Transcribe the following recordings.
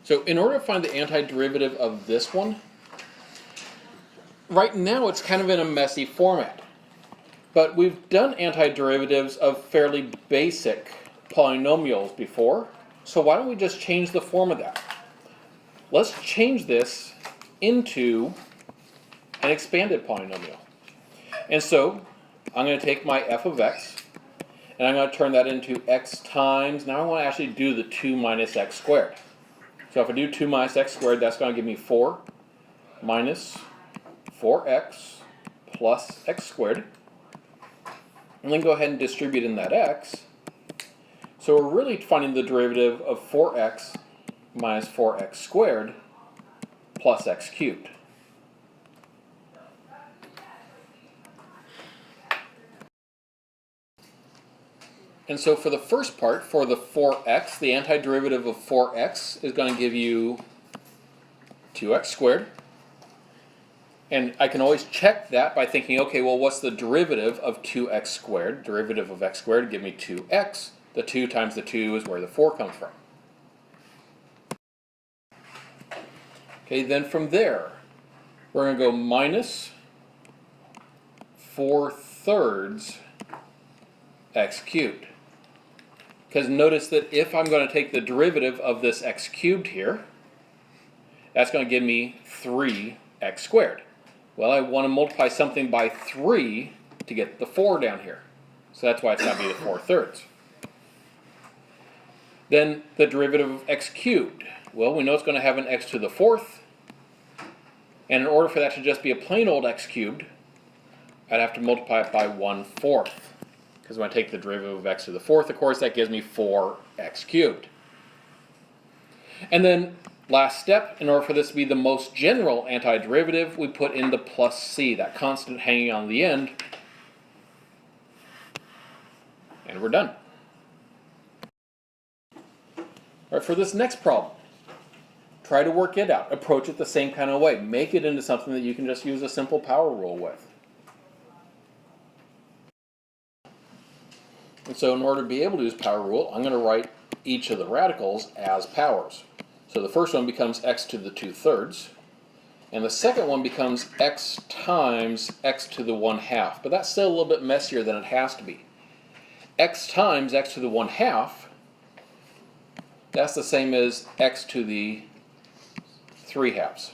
So in order to find the antiderivative of this one, right now it's kind of in a messy format. But we've done antiderivatives of fairly basic polynomials before, so why don't we just change the form of that? Let's change this into an expanded polynomial. And so I'm going to take my f of x, and I'm going to turn that into x times, now I want to actually do the 2 minus x squared. So if I do 2 minus x squared, that's going to give me 4 minus 4x plus x squared. And then go ahead and distribute in that x. So we're really finding the derivative of 4x minus 4x squared plus x cubed. And so for the first part, for the 4x, the antiderivative of 4x is going to give you 2x squared. And I can always check that by thinking, okay, well, what's the derivative of 2x squared? Derivative of x squared would give me 2x. The 2 times the 2 is where the 4 comes from. Okay, then from there, we're going to go minus 4/3 x cubed. Because notice that if I'm going to take the derivative of this x cubed here, that's going to give me 3x squared. Well, I want to multiply something by 3 to get the 4 down here. So that's why it's going to be the 4/3. Then the derivative of x cubed. Well, we know it's going to have an x to the 4th. And in order for that to just be a plain old x cubed, I'd have to multiply it by 1/4. Because when I take the derivative of x to the 4th, of course, that gives me 4x cubed. And then, last step, in order for this to be the most general antiderivative, we put in the plus c, that constant hanging on the end. And we're done. All right, for this next problem, try to work it out. Approach it the same kind of way. Make it into something that you can just use a simple power rule with. And so in order to be able to use power rule, I'm going to write each of the radicals as powers. So the first one becomes x to the 2/3, and the second one becomes x times x to the 1/2. But that's still a little bit messier than it has to be. X times x to the 1/2, that's the same as x to the 3/2.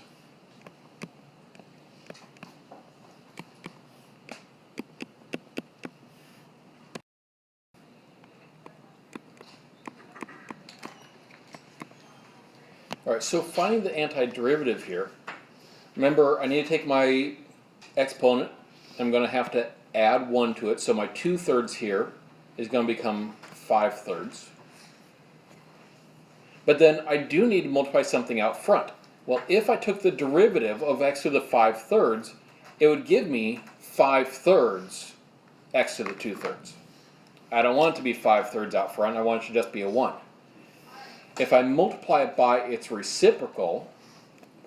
All right, so finding the antiderivative here, remember I need to take my exponent, I'm going to have to add 1 to it, so my 2/3 here is going to become 5/3. But then I do need to multiply something out front. Well, if I took the derivative of x to the 5/3, it would give me 5/3 x to the 2/3. I don't want it to be 5/3 out front, I want it to just be a 1. If I multiply it by its reciprocal,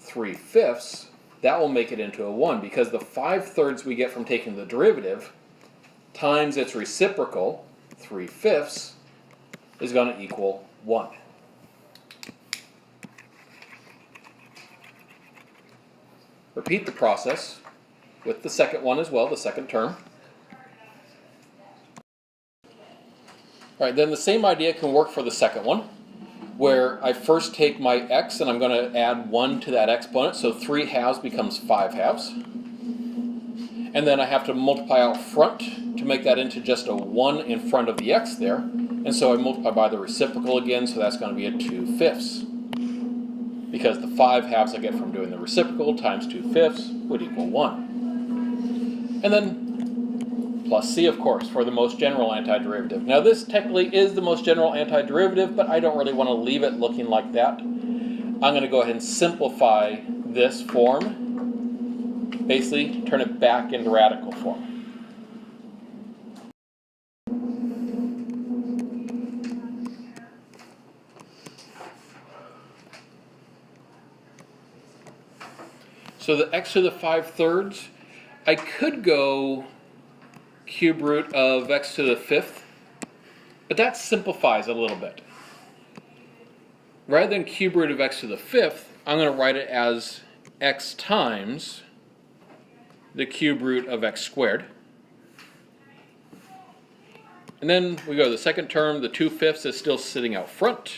3/5, that will make it into a 1, because the 5/3 we get from taking the derivative times its reciprocal, 3/5, is going to equal 1. Repeat the process with the second one as well, the second term. All right, then the same idea can work for the second one, where I first take my x and I'm going to add 1 to that exponent, so 3/2 becomes 5/2. And then I have to multiply out front to make that into just a 1 in front of the x there. And so I multiply by the reciprocal again, so that's going to be a 2/5. Because the 5/2 I get from doing the reciprocal times 2/5 would equal 1. And then plus c, of course, for the most general antiderivative. Now this technically is the most general antiderivative, but I don't really want to leave it looking like that. I'm going to go ahead and simplify this form, basically turn it back into radical form. So the x to the 5/3, I could go cube root of x to the 5th, but that simplifies a little bit. rather than cube root of x to the fifth, I'm going to write it as x times the cube root of x squared. And then we go to the second term, the 2/5 is still sitting out front.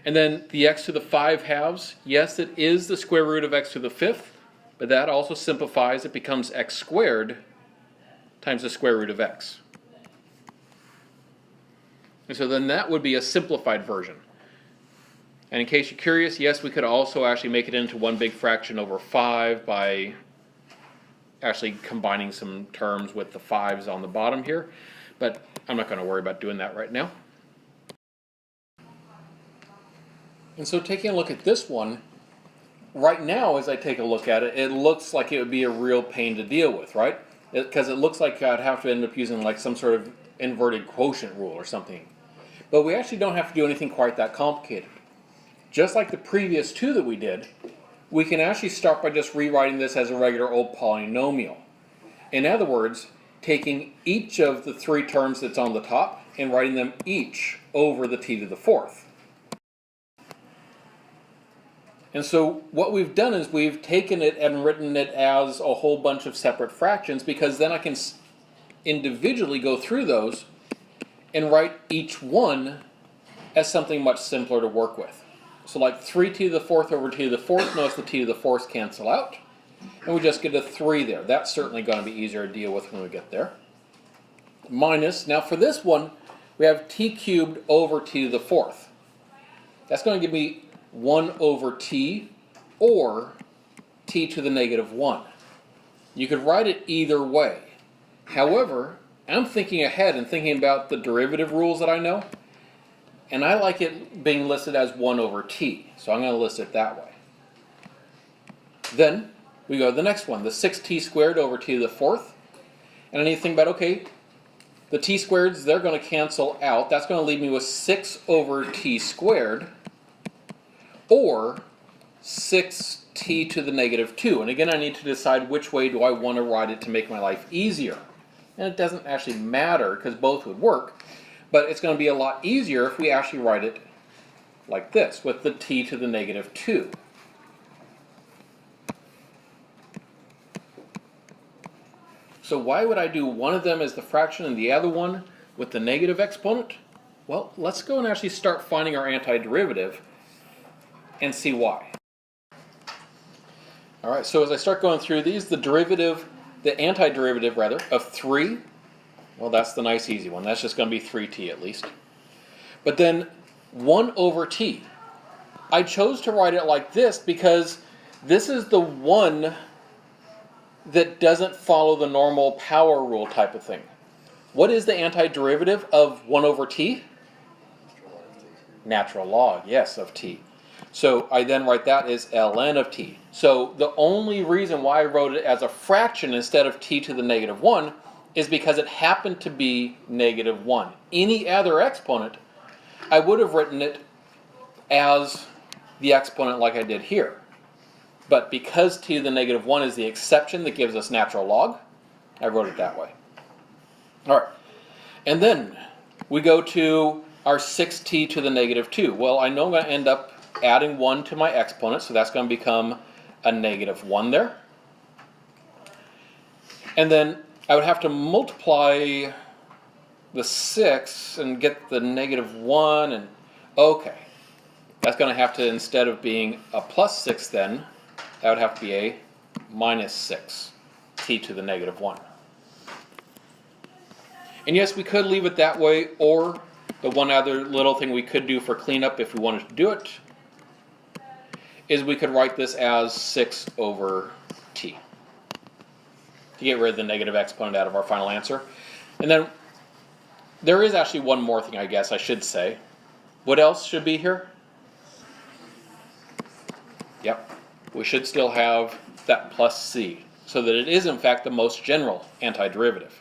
And then the x to the 5/2, yes, it is the square root of x to the fifth, but that also simplifies. It becomes x squared times the square root of x. And so then that would be a simplified version. And in case you're curious, yes, we could also actually make it into one big fraction over 5 by actually combining some terms with the 5s on the bottom here. But I'm not going to worry about doing that right now. And so taking a look at this one, right now as I take a look at it, it looks like it would be a real pain to deal with, right? Because it looks like I'd have to end up using like some sort of inverted quotient rule or something. But we actually don't have to do anything quite that complicated. Just like the previous two that we did, we can actually start by just rewriting this as a regular old polynomial. In other words, taking each of the three terms that's on the top and writing them each over the t to the fourth. And so what we've done is we've taken it and written it as a whole bunch of separate fractions, because then I can individually go through those and write each one as something much simpler to work with. So like 3t to the fourth over t to the fourth, notice the t to the fourth cancel out, and we just get a 3 there. That's certainly going to be easier to deal with when we get there. Minus, now for this one, we have t cubed over t to the fourth. That's going to give me 1 over t, or t to the negative 1. You could write it either way. However, I'm thinking ahead and thinking about the derivative rules that I know, and I like it being listed as 1 over t, so I'm going to list it that way. Then we go to the next one, the 6t squared over t to the fourth, and I need to think about, okay, the t squareds, they're going to cancel out. That's going to leave me with 6 over t squared, or 6t to the negative 2. And again, I need to decide which way do I want to write it to make my life easier. And it doesn't actually matter, because both would work, but it's going to be a lot easier if we actually write it like this, with the t to the negative 2. So why would I do one of them as the fraction and the other one with the negative exponent? Well, let's go and actually start finding our antiderivative and see why. All right, so as I start going through these, the antiderivative rather, of 3, well, that's the nice easy one. That's just going to be 3t at least. But then 1 over t. I chose to write it like this because this is the one that doesn't follow the normal power rule type of thing. What is the antiderivative of 1 over t? Natural log, yes, of t. So I then write that as ln of t. So the only reason why I wrote it as a fraction instead of t to the negative 1 is because it happened to be negative 1. Any other exponent, I would have written it as the exponent like I did here. But because t to the negative 1 is the exception that gives us natural log, I wrote it that way. All right, and then we go to our 6t to the negative 2. Well, I know I'm going to end up adding 1 to my exponent, so that's going to become a negative 1 there. And then I would have to multiply the 6 and get the negative 1, and okay. That's going to have to, instead of being a plus 6 then, that would have to be a minus 6, t to the negative 1. And yes, we could leave it that way, or the one other little thing we could do for cleanup if we wanted to do it is we could write this as 6 over t to get rid of the negative exponent out of our final answer. And then there is actually one more thing I guess I should say. What else should be here? Yep, we should still have that plus c, so that it is in fact the most general antiderivative.